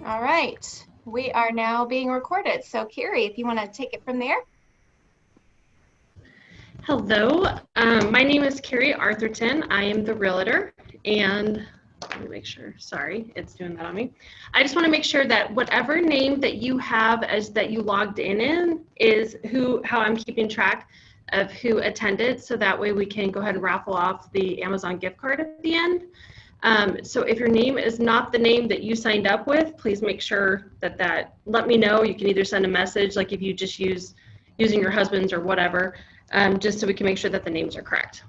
All right, we are now being recorded. So Keri, if you want to take it from there. Hello, my name is Keri Arthurton. I am the realtor, and let me make sure, sorry, it's doing that on me. I just want to make sure that whatever name that you have as that you logged in is how I'm keeping track of who attended, so that way we can go ahead and raffle off the Amazon gift card at the end. So if your name is not the name that you signed up with, please make sure let me know. You can either send a message, like if you just using your husband's or whatever, just so we can make sure that the names are correct.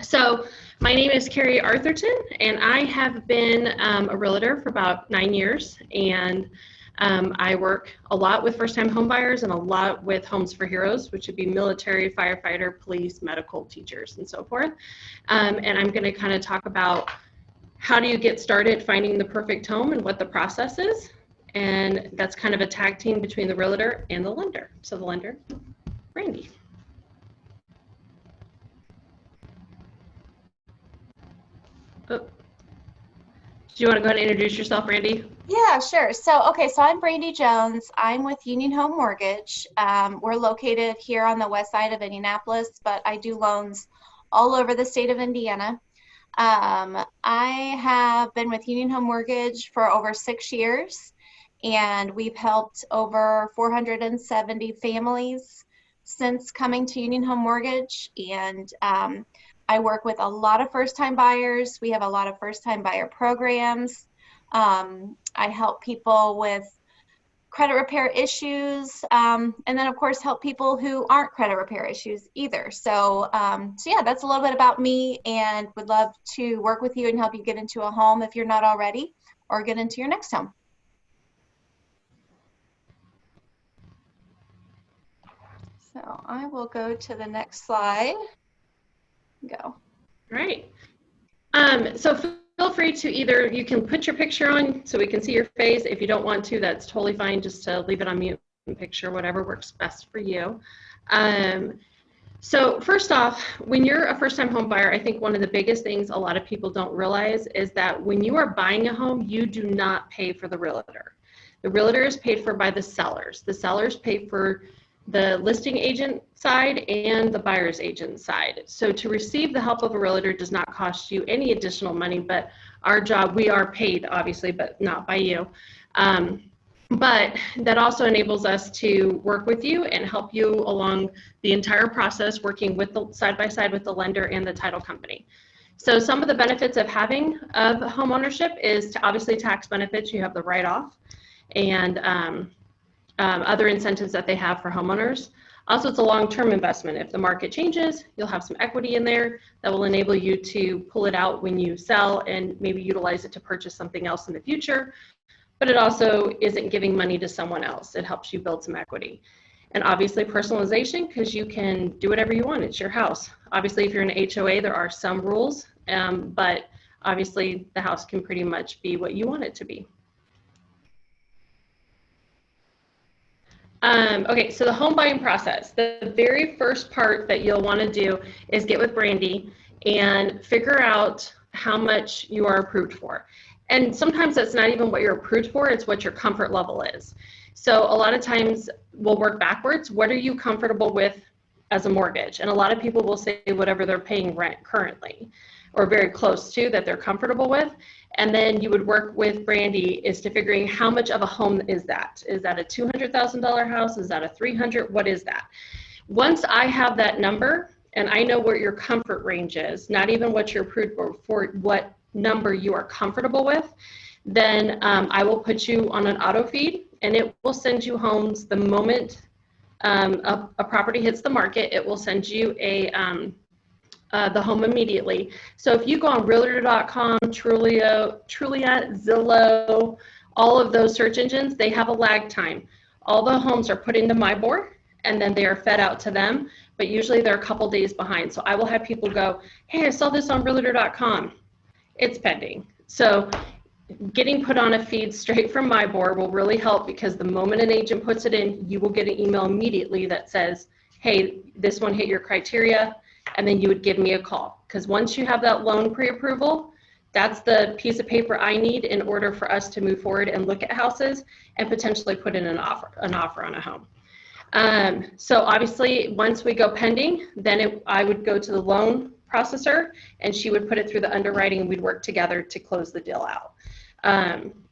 So my name is Keri Arthurton, and I have been a realtor for about 9 years, and I work a lot with first-time homebuyers and a lot with Homes for Heroes, which would be military, firefighter, police, medical, teachers, and so forth. And I'm going to kind of talk about how do you get started finding the perfect home and what the process is. And that's kind of a tag team between the realtor and the lender. So the lender, Randy. Oh. Do you want to go ahead and introduce yourself, Randy? Yeah, sure. So I'm Brandy Jones. I'm with Union Home Mortgage. We're located here on the west side of Indianapolis, but I do loans all over the state of Indiana. I have been with Union Home Mortgage for over 6 years, and we've helped over 470 families since coming to Union Home Mortgage. And I work with a lot of first-time buyers. We have a lot of first-time buyer programs. I help people with credit repair issues, and then of course help people who aren't credit repair issues either. So yeah, that's a little bit about me, and would love to work with you and help you get into a home if you're not already, or get into your next home. So I will go to the next slide. Go. Right. So feel free to you can put your picture on so we can see your face. If you don't want to, that's totally fine. Just to leave it on mute and picture, whatever works best for you. So first off, when you're a first-time home buyer, I think one of the biggest things a lot of people don't realize is that when you are buying a home, you do not pay for the realtor. The realtor is paid for by the sellers. The sellers pay for the listing agent side and the buyer's agent side. So to receive the help of a realtor does not cost you any additional money, but our job, we are paid obviously, but not by you. But that also enables us to work with you and help you along the entire process, working with the side by side with the lender and the title company. So some of the benefits of having home ownership is obviously tax benefits. You have the write-off and other incentives that they have for homeowners. Also, it's a long-term investment. If the market changes, you'll have some equity in there that will enable you to pull it out when you sell and maybe utilize it to purchase something else in the future. But it also isn't giving money to someone else. It helps you build some equity. And obviously personalization, because you can do whatever you want. It's your house. Obviously, if you're in an HOA, there are some rules, but obviously the house can pretty much be what you want it to be. Okay, so the home buying process. The very first part that you'll want to do is get with Brandy and figure out how much you are approved for. And sometimes that's not even what you're approved for, it's what your comfort level is. So a lot of times we'll work backwards. What are you comfortable with as a mortgage? And a lot of people will say whatever they're paying rent currently or very close to that they're comfortable with. And then you would work with Brandy is to figuring how much of a home is that? Is that a $200,000 house? Is that a $300,000? What is that? Once I have that number and I know what your comfort range is, not even what you're approved for what number you are comfortable with, then I will put you on an auto feed and it will send you homes the moment a property hits the market. It will send you the home immediately. So if you go on realtor.com, Trulia, Zillow, all of those search engines, they have a lag time. All the homes are put into my board and then they are fed out to them, but usually they're a couple days behind. So I will have people go, hey, I saw this on realtor.com. It's pending. So getting put on a feed straight from my board will really help, because the moment an agent puts it in, you will get an email immediately that says, hey, this one hit your criteria, and then you would give me a call. Because once you have that loan pre-approval, That's the piece of paper I need in order for us to move forward and look at houses and potentially put in an offer on a home. So obviously, once we go pending, then I would go to the loan processor, and she would put it through the underwriting, and we'd work together to close the deal out.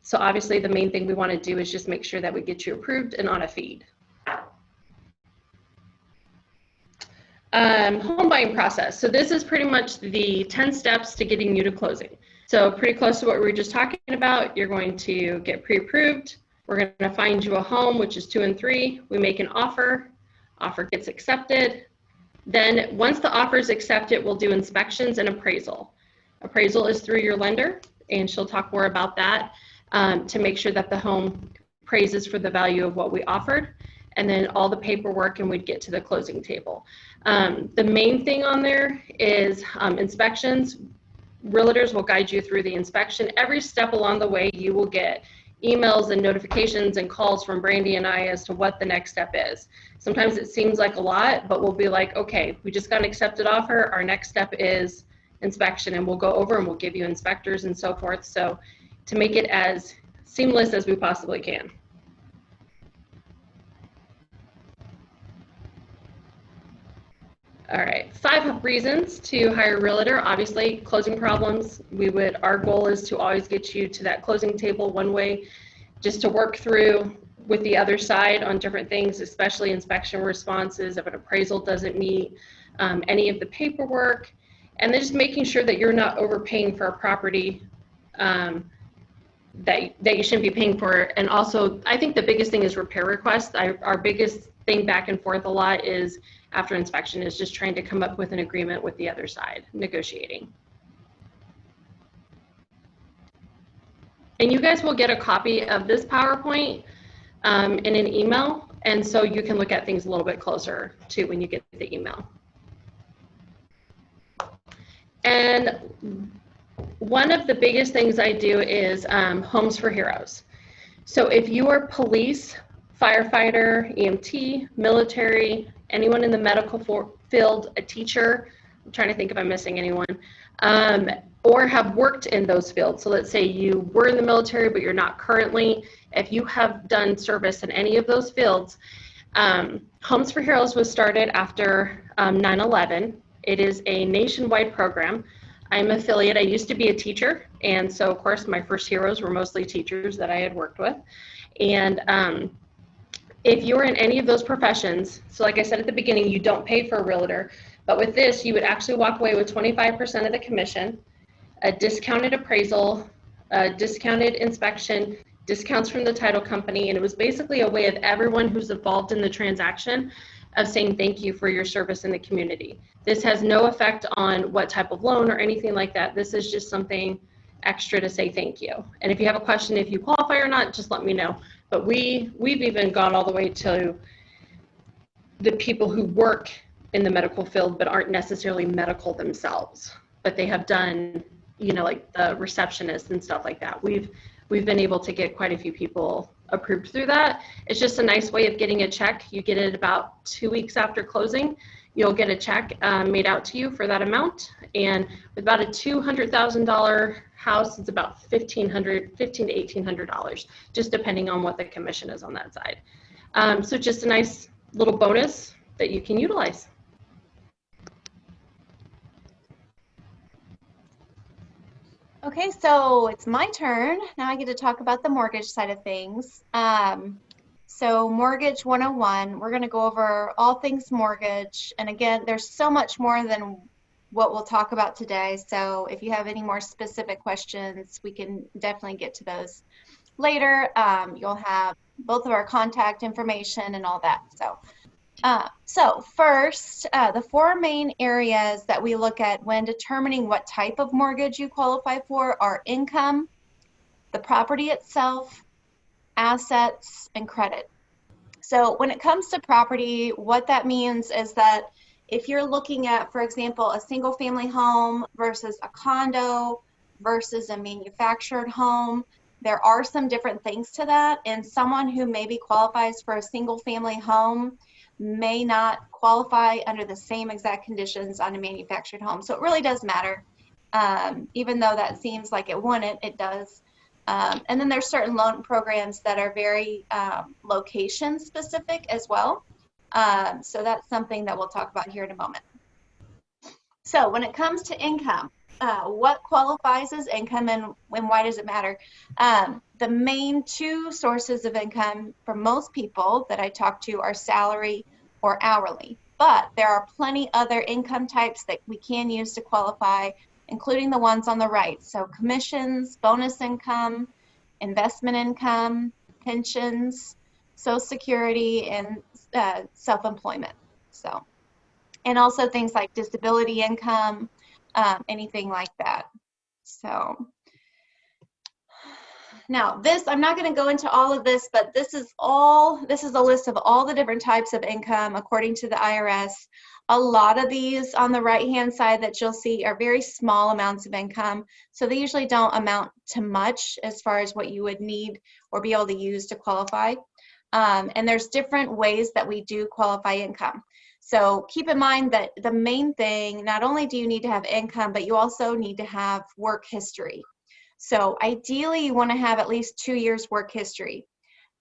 So obviously, the main thing we want to do is just make sure that we get you approved and on a feed. Home buying process. So this is pretty much the 10 steps to getting you to closing. So pretty close to what we were just talking about. You're going to get pre-approved. We're going to find you a home, which is 2 and 3. We make an offer. Offer gets accepted. Then once the offer is accepted, we'll do inspections and appraisal. Appraisal is through your lender, and she'll talk more about that to make sure that the home appraises for the value of what we offered. And then all the paperwork, and we'd get to the closing table. The main thing on there is inspections. Realtors will guide you through the inspection. Every step along the way, you will get emails and notifications and calls from Brandy and I as to what the next step is. Sometimes it seems like a lot, but we'll be like, okay, we just got an accepted offer. Our next step is inspection, and we'll go over and we'll give you inspectors and so forth. So to make it as seamless as we possibly can. All right, 5 reasons to hire a realtor. Obviously, closing problems. Our goal is to always get you to that closing table one way, just to work through with the other side on different things, especially inspection responses, if an appraisal doesn't meet any of the paperwork, and then just making sure that you're not overpaying for a property that you shouldn't be paying for. And also, I think the biggest thing is repair requests. Our biggest thing back and forth a lot is after inspection is just trying to come up with an agreement with the other side, negotiating. And you guys will get a copy of this PowerPoint in an email, and so you can look at things a little bit closer too when you get the email. And one of the biggest things I do is Homes for Heroes. So if you are police, firefighter, EMT, military, anyone in the medical field, a teacher, I'm trying to think if I'm missing anyone, or have worked in those fields. So let's say you were in the military, but you're not currently. If you have done service in any of those fields, Homes for Heroes was started after 9/11. It is a nationwide program. I'm affiliate. I used to be a teacher, and so of course my first heroes were mostly teachers that I had worked with. And if you're in any of those professions, so like I said at the beginning, you don't pay for a realtor, but with this, you would actually walk away with 25% of the commission, a discounted appraisal, a discounted inspection, discounts from the title company, and it was basically a way of everyone who's involved in the transaction of saying thank you for your service in the community. This has no effect on what type of loan or anything like that. This is just something extra to say thank you. And if you have a question if you qualify or not, just let me know. But we've even gone all the way to the people who work in the medical field but aren't necessarily medical themselves, but they have done, you know, like the receptionists and stuff like that. We've been able to get quite a few people approved through that. It's just a nice way of getting a check. You get it about 2 weeks after closing. You'll get a check made out to you for that amount. And with about a $200,000 house, it's about $1,500 to $1,800, just depending on what the commission is on that side. So just a nice little bonus that you can utilize. Okay, so it's my turn. Now I get to talk about the mortgage side of things. So Mortgage 101, we're going to go over all things mortgage. And again, there's so much more than what we'll talk about today. So if you have any more specific questions, we can definitely get to those later. You'll have both of our contact information and all that. So first, the 4 main areas that we look at when determining what type of mortgage you qualify for are income, the property itself, assets, and credit. So when it comes to property, what that means is that if you're looking at, for example, a single family home versus a condo versus a manufactured home, there are some different things to that, and someone who maybe qualifies for a single family home may not qualify under the same exact conditions on a manufactured home. So it really does matter. Even though that seems like it wouldn't, it does. And then there's certain loan programs that are very location specific as well. So that's something that we'll talk about here in a moment. So when it comes to income, what qualifies as income and why does it matter? The main two sources of income for most people that I talk to are salary or hourly, but there are plenty other income types that we can use to qualify, including the ones on the right. So commissions, bonus income, investment income, pensions, Social Security, and self-employment. So, and also things like disability income, anything like that. So now this, I'm not going to go into all of this, but this is a list of all the different types of income according to the IRS. A lot of these on the right-hand side that you'll see are very small amounts of income. So they usually don't amount to much as far as what you would need or be able to use to qualify. And there's different ways that we do qualify income. So keep in mind that the main thing, not only do you need to have income, but you also need to have work history. So ideally you want to have at least 2 years work history.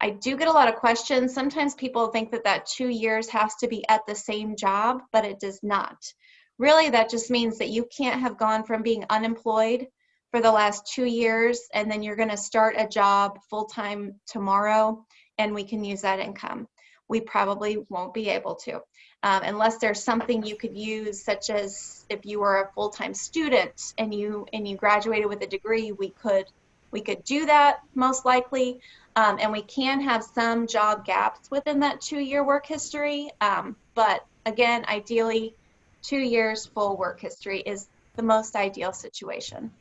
I do get a lot of questions. Sometimes people think that that 2 years has to be at the same job, but it does not. Really, that just means that you can't have gone from being unemployed for the last 2 years and then you're going to start a job full-time tomorrow and we can use that income. We probably won't be able to. Unless there's something you could use, such as if you were a full-time student and you graduated with a degree, we could do that most likely, and we can have some job gaps within that 2-year work history. But again, ideally, 2 years full work history is the most ideal situation.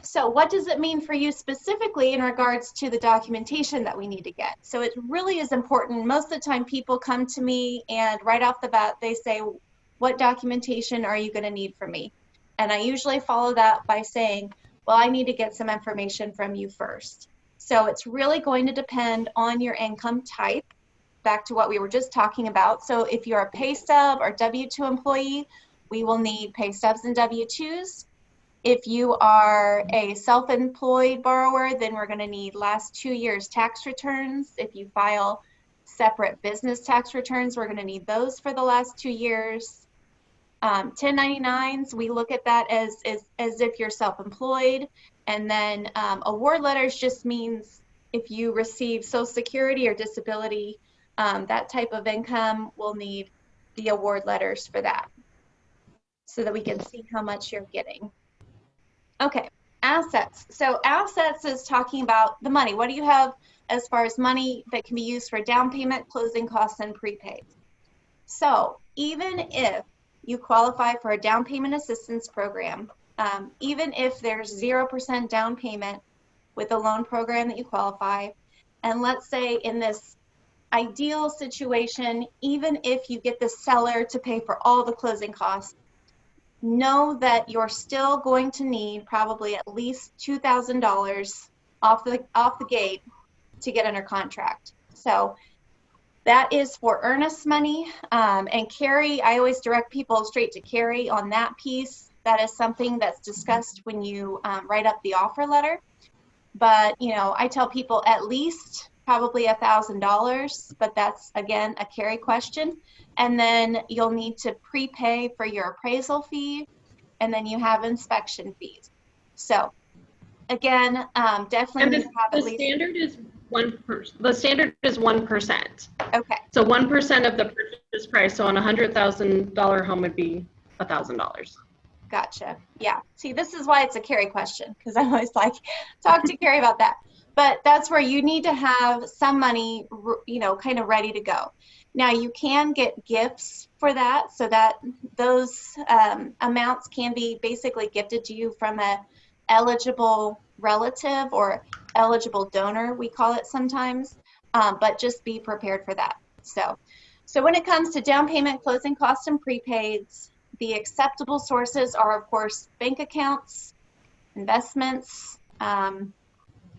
So what does it mean for you specifically in regards to the documentation that we need to get? So it really is important. Most of the time people come to me and right off the bat they say, what documentation are you going to need from me? And I usually follow that by saying, well, I need to get some information from you first. So it's really going to depend on your income type, back to what we were just talking about. So if you're a pay stub or W-2 employee, we will need pay stubs and W-2s. If you are a self-employed borrower, then we're going to need last 2 years tax returns. If you file separate business tax returns, we're going to need those for the last 2 years. 1099s, we look at that as if you're self-employed. And then award letters just means if you receive Social Security or disability, that type of income, we'll need the award letters for that so that we can see how much you're getting. Okay, assets. So assets is talking about the money. What do you have as far as money that can be used for down payment, closing costs, and prepaid? So even if you qualify for a down payment assistance program, even if there's 0% down payment with a loan program that you qualify, and let's say in this ideal situation, even if you get the seller to pay for all the closing costs, know that you're still going to need probably at least $2,000 off the gate to get under contract. So that is for earnest money. And Keri, I always direct people straight to Keri on that piece. That is something that's discussed when you write up the offer letter. But you know, I tell people at least probably $1,000, but that's again a Keri question. And then you'll need to prepay for your appraisal fee, and then you have inspection fees. So again, definitely And need to have at least. Standard is 1%. The standard is 1%. Okay. So 1% of the purchase price. So on a $100,000 home would be $1,000. Gotcha. Yeah. See, this is why it's a Keri question, because I'm always like, talk to Keri about that. But that's where you need to have some money, you know, kind of ready to go. Now you can get gifts for that, so that those amounts can be basically gifted to you from a eligible relative or eligible donor, we call it sometimes, but just be prepared for that. So when it comes to down payment, closing costs, and prepaids, the acceptable sources are, of course, bank accounts, investments.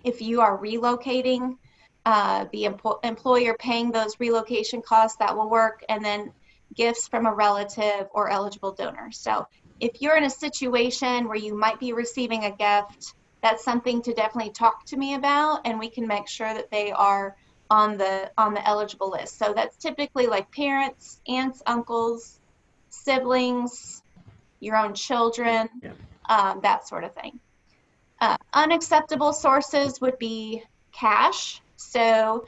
If you are relocating, the employer paying those relocation costs, that will work, and then gifts from a relative or eligible donor. So If you're in a situation where you might be receiving a gift, that's something to definitely talk to me about, and we can make sure that they are on the eligible list. So that's typically like parents, aunts, uncles, siblings, your own children, that sort of thing. Unacceptable sources would be cash. So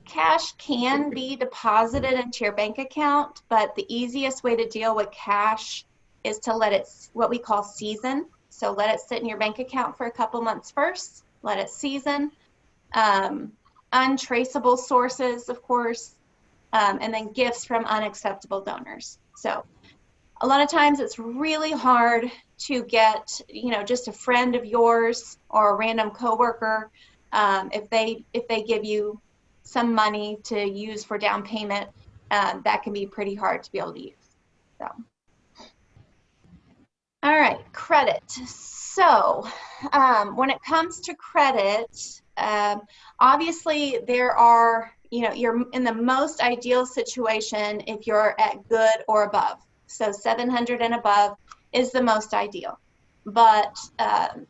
cash can be deposited into your bank account, but the easiest way to deal with cash is to let it, what we call season. So let it sit in your bank account for a couple months first, let it season. Untraceable sources, of course, and then gifts from unacceptable donors. So a lot of times it's really hard to get, just a friend of yours or a random coworker, if they give you some money to use for down payment, that can be pretty hard to be able to use. So, all right, credit. So when it comes to credit, obviously there are, you're in the most ideal situation if you're at good or above. So 700 and above is the most ideal. But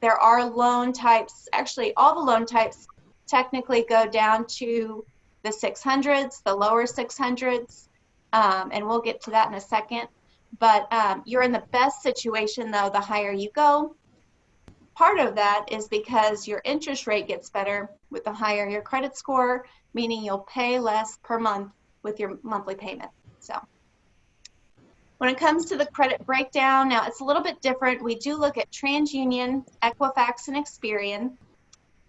there are loan types, actually all the loan types technically go down to the 600s, the lower 600s, and we'll get to that in a second. But you're in the best situation, though, the higher you go. Part of that is because your interest rate gets better with the higher your credit score, meaning you'll pay less per month with your monthly payment. So when it comes to the credit breakdown, now it's a little bit different. We do look at TransUnion, Equifax, and Experian.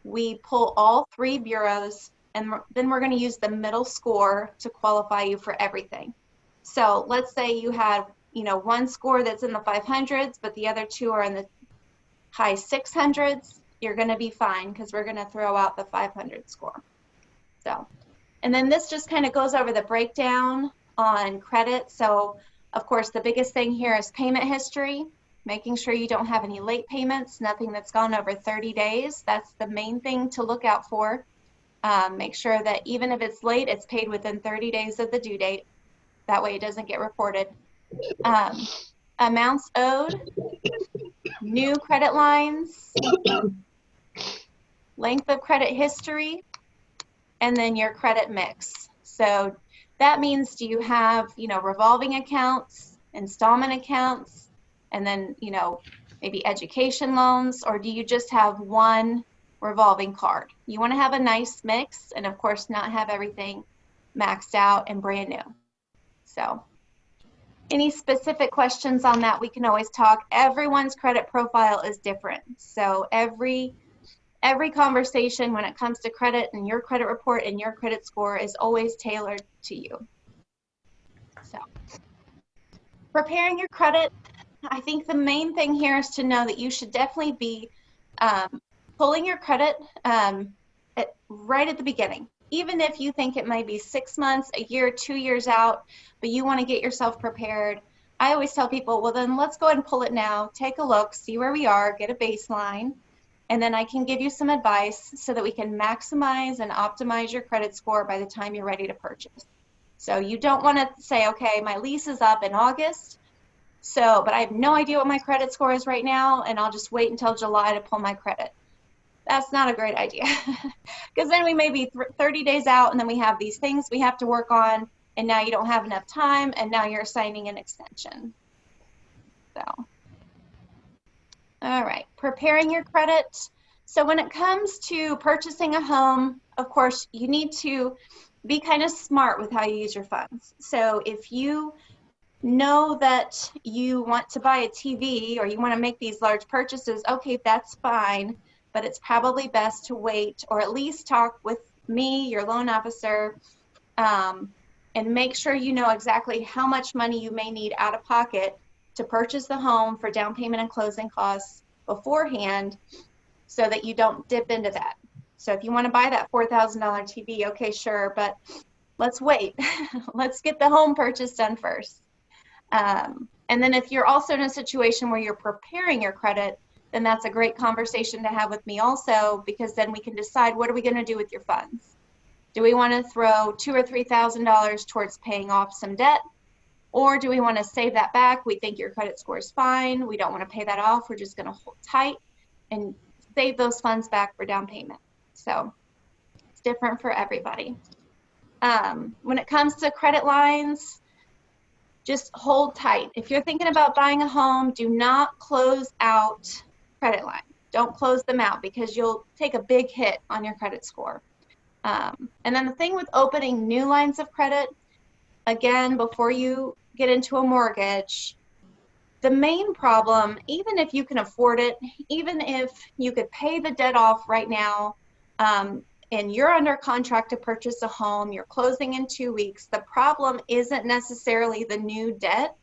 We pull all three bureaus, and then we're going to use the middle score to qualify you for everything. So let's say you have, one score that's in the 500s, but the other two are in the high 600s. You're going to be fine because we're going to throw out the 500 score. So, and then this just kind of goes over the breakdown on credit. So, of course, the biggest thing here is payment history, making sure you don't have any late payments, nothing that's gone over 30 days. That's the main thing to look out for. Make sure that even if it's late, it's paid within 30 days of the due date. That way it doesn't get reported. Amounts owed, new credit lines, length of credit history, and then your credit mix. So that means, do you have, revolving accounts, installment accounts, and then, maybe education loans, or do you just have one revolving card? You want to have a nice mix, and of course not have everything maxed out and brand new. So any specific questions on that, we can always talk. Everyone's credit profile is different. So every conversation when it comes to credit and your credit report and your credit score is always tailored to you. So preparing your credit, I think the main thing here is to know that you should definitely be pulling your credit right at the beginning. Even if you think it might be 6 months, a year, 2 years out, but you want to get yourself prepared, I always tell people, well, then let's go ahead and pull it now, take a look, see where we are, get a baseline, and then I can give you some advice so that we can maximize and optimize your credit score by the time you're ready to purchase. So you don't want to say, okay, my lease is up in August, but I have no idea what my credit score is right now, and I'll just wait until July to pull my credit. That's not a great idea because then we may be 30 days out and then we have these things we have to work on, and now you don't have enough time, and now you're signing an extension. So, all right, preparing your credit. So when it comes to purchasing a home, of course, you need to be kind of smart with how you use your funds. So if you know that you want to buy a TV or you want to make these large purchases, okay, that's fine. But it's probably best to wait, or at least talk with me, your loan officer, and make sure you know exactly how much money you may need out of pocket to purchase the home for down payment and closing costs beforehand, so that you don't dip into that. So if you want to buy that $4,000 TV, okay, sure, but let's wait. Let's get the home purchase done first. And then if you're also in a situation where you're preparing your credit, then that's a great conversation to have with me also, because then we can decide, what are we going to do with your funds? Do we want to throw $2,000 or $3,000 towards paying off some debt? Or do we want to save that back? We think your credit score is fine. We don't want to pay that off. We're just going to hold tight and save those funds back for down payment. So it's different for everybody. When it comes to credit lines, just hold tight. If you're thinking about buying a home, do not close out credit lines. Don't close them out because you'll take a big hit on your credit score. And then the thing with opening new lines of credit, again, before you get into a mortgage, the main problem, even if you can afford it, even if you could pay the debt off right now, and you're under contract to purchase a home, you're closing in 2 weeks, the problem isn't necessarily the new debt.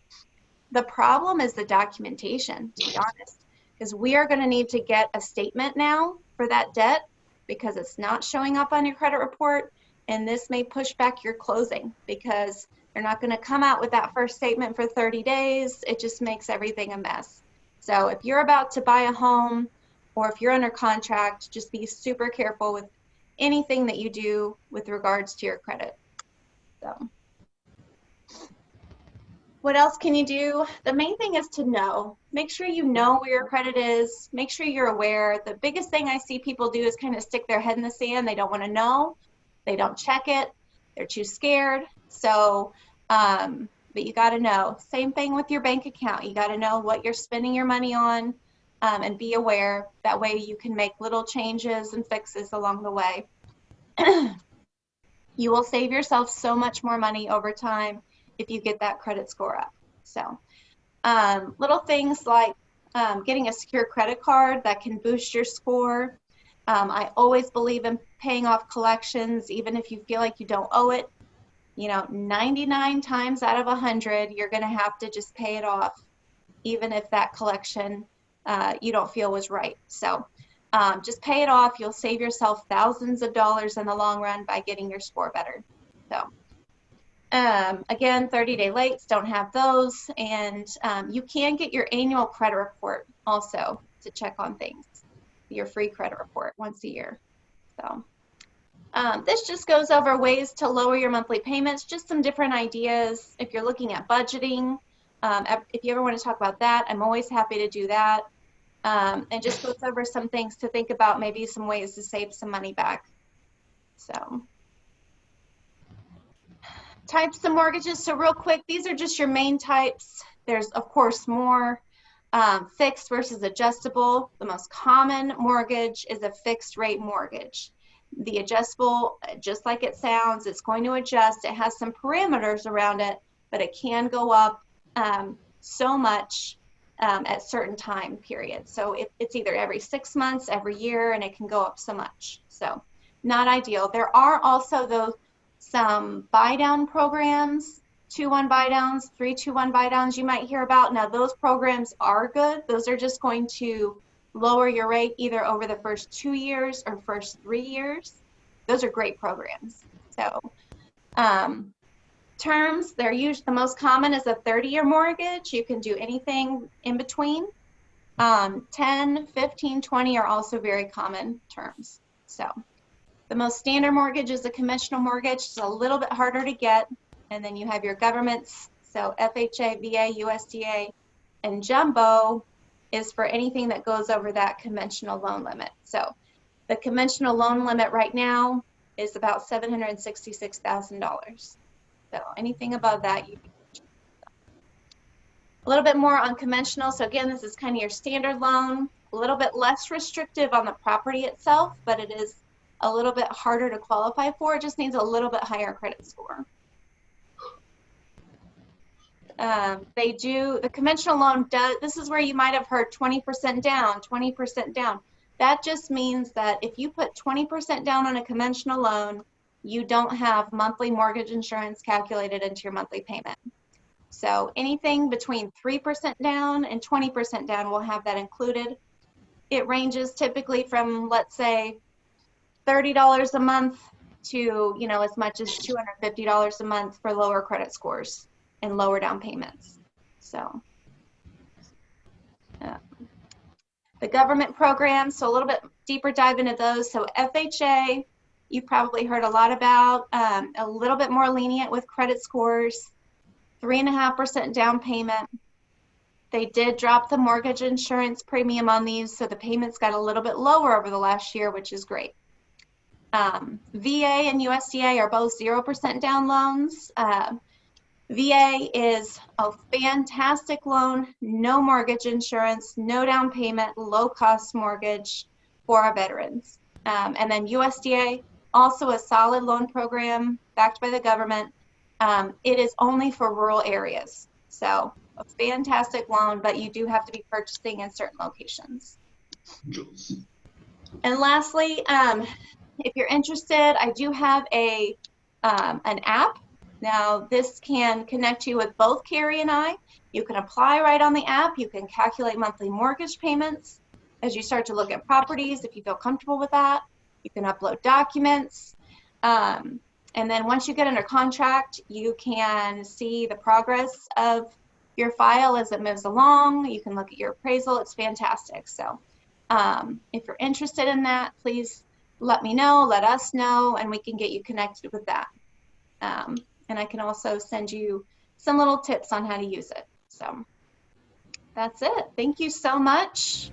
The problem is the documentation, to be honest, because we are going to need to get a statement now for that debt because it's not showing up on your credit report, and this may push back your closing because they're not going to come out with that first statement for 30 days. It just makes everything a mess. So if you're about to buy a home or if you're under contract, just be super careful with anything that you do with regards to your credit. So what else can you do? The main thing is to know. Make sure you know where your credit is. Make sure you're aware. The biggest thing I see people do is kind of stick their head in the sand. They don't want to know. They don't check it. They're too scared. So, but you got to know. Same thing with your bank account. You got to know what you're spending your money on, and be aware. That way you can make little changes and fixes along the way. You will save yourself so much more money over time if you get that credit score up. So little things like getting a secure credit card that can boost your score. I always believe in paying off collections, even if you feel like you don't owe it. You know, 99 times out of 100, you're going to have to just pay it off, even if that collection you don't feel was right. So just pay it off. You'll save yourself thousands of dollars in the long run by getting your score better. So again, 30-day lates, don't have those. And you can get your annual credit report also to check on things, your free credit report once a year. So this just goes over ways to lower your monthly payments, just some different ideas. If you're looking at budgeting, if you ever want to talk about that, I'm always happy to do that. And just goes over some things to think about, maybe some ways to save some money back. So types of mortgages. So real quick, these are just your main types. There's, of course, more fixed versus adjustable. The most common mortgage is a fixed rate mortgage. The adjustable, just like it sounds, it's going to adjust. It has some parameters around it, but it can go up so much at certain time periods. So it's either every 6 months, every year, and it can go up so much. So not ideal. There are also some buy down programs, 2-1 buy downs, 3-2-1 buy downs you might hear about. Now those programs are good. Those are just going to lower your rate either over the first 2 years or first 3 years. Those are great programs. So terms, they're usually the most common is a 30-year mortgage. You can do anything in between. 10, 15, 20 are also very common terms. So the most standard mortgage is a conventional mortgage. It's a little bit harder to get. And then you have your governments, so FHA, VA, USDA, and jumbo is for anything that goes over that conventional loan limit. So the conventional loan limit right now is about $766,000. So anything above that, you can. A little bit more on conventional. So again, this is kind of your standard loan, a little bit less restrictive on the property itself, but it is a little bit harder to qualify for. It just needs a little bit higher credit score. The conventional loan does, this is where you might have heard 20% down, 20% down. That just means that if you put 20% down on a conventional loan, you don't have monthly mortgage insurance calculated into your monthly payment. So anything between 3% down and 20% down will have that included. It ranges typically from, let's say, $30 a month to, you know, as much as $250 a month for lower credit scores and lower down payments. So the government programs, so a little bit deeper dive into those. So FHA, you've probably heard a lot about, a little bit more lenient with credit scores. 3.5% down payment. They did drop the mortgage insurance premium on these, so the payments got a little bit lower over the last year, which is great. VA and USDA are both 0% down loans. VA is a fantastic loan, no mortgage insurance, no down payment, low cost mortgage for our veterans. And then USDA, also a solid loan program backed by the government. It is only for rural areas. So a fantastic loan, but you do have to be purchasing in certain locations. And lastly, if you're interested, I do have an app. Now, this can connect you with both Keri and I. You can apply right on the app. You can calculate monthly mortgage payments as you start to look at properties, if you feel comfortable with that. You can upload documents. And then once you get under contract, you can see the progress of your file as it moves along. You can look at your appraisal. It's fantastic. So if you're interested in that, please let me know, let us know, and we can get you connected with that. And I can also send you some little tips on how to use it. So that's it. Thank you so much.